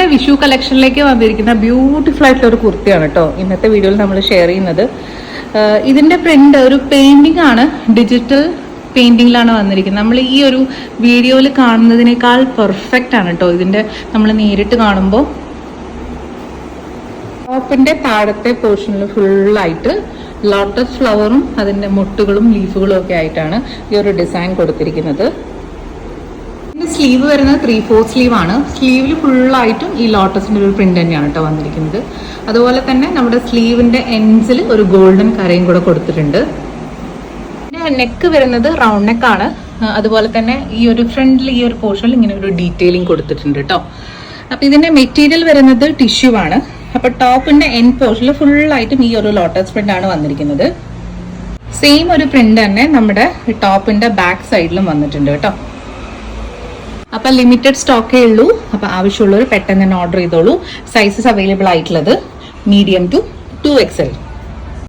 നമ്മുടെ വിഷു കളക്ഷനിലേക്ക് വന്നിരിക്കുന്ന ബ്യൂട്ടിഫുൾ ആയിട്ടുള്ള ഒരു കുർത്തിയാണ് കേട്ടോ ഇന്നത്തെ വീഡിയോയിൽ നമ്മൾ ഷെയർ ചെയ്യുന്നത്. ഇതിന്റെ പ്രിന്റ് ഒരു പെയിന്റിംഗ് ആണ്, ഡിജിറ്റൽ പെയിന്റിങ്ങിലാണ് വന്നിരിക്കുന്നത്. നമ്മൾ ഈ ഒരു വീഡിയോയിൽ കാണുന്നതിനേക്കാൾ പെർഫെക്റ്റ് ആണ് കേട്ടോ ഇതിന്റെ നമ്മൾ നേരിട്ട് കാണുമ്പോൾ. ടോപ്പിന്റെ താഴത്തെ പോർഷനിൽ ഫുള്ളായിട്ട് ലോട്ടസ് ഫ്ലവറും അതിന്റെ മുട്ടുകളും ലീഫുകളും ഒക്കെ ആയിട്ടാണ് ഈ ഒരു ഡിസൈൻ കൊടുത്തിരിക്കുന്നത്. സ്ലീവ് വരുന്നത് 3/4 സ്ലീവ് ആണ്. സ്ലീവിൽ ഫുള്ളായിട്ടും ഈ ലോട്ടസിന്റെ ഒരു പ്രിന്റ് തന്നെയാണ് കേട്ടോ വന്നിരിക്കുന്നത്. അതുപോലെ തന്നെ നമ്മുടെ സ്ലീവിന്റെ എൻഡ്സിൽ ഒരു ഗോൾഡൻ കരയും കൂടെ കൊടുത്തിട്ടുണ്ട്. നെക്ക് വരുന്നത് റൗണ്ട് നെക്ക് ആണ്. അതുപോലെ തന്നെ ഈ ഒരു ഫ്രണ്ടിൽ ഈ ഒരു പോർഷനിൽ ഇങ്ങനെ ഒരു ഡീറ്റെയിലിംഗ് കൊടുത്തിട്ടുണ്ട് കേട്ടോ. അപ്പൊ ഇതിന്റെ മെറ്റീരിയൽ വരുന്നത് ടിഷ്യൂ ആണ്. അപ്പൊ ടോപ്പിന്റെ എൻഡ് പോർഷനിൽ ഫുള്ളായിട്ടും ഈ ഒരു ലോട്ടസ് പ്രിന്റ് ആണ് വന്നിരിക്കുന്നത്. സെയിം ഒരു പ്രിന്റ് തന്നെ നമ്മുടെ ടോപ്പിന്റെ ബാക്ക് സൈഡിലും വന്നിട്ടുണ്ട് കേട്ടോ. അപ്പൊ ലിമിറ്റഡ് സ്റ്റോക്കേ ഉള്ളൂ. അപ്പൊ ആവശ്യമുള്ളവർ പെട്ടെന്ന് തന്നെ ഓർഡർ ചെയ്തോളൂ. സൈസസ് അവൈലബിൾ ആയിട്ടുള്ളത് മീഡിയം ടു 2XL.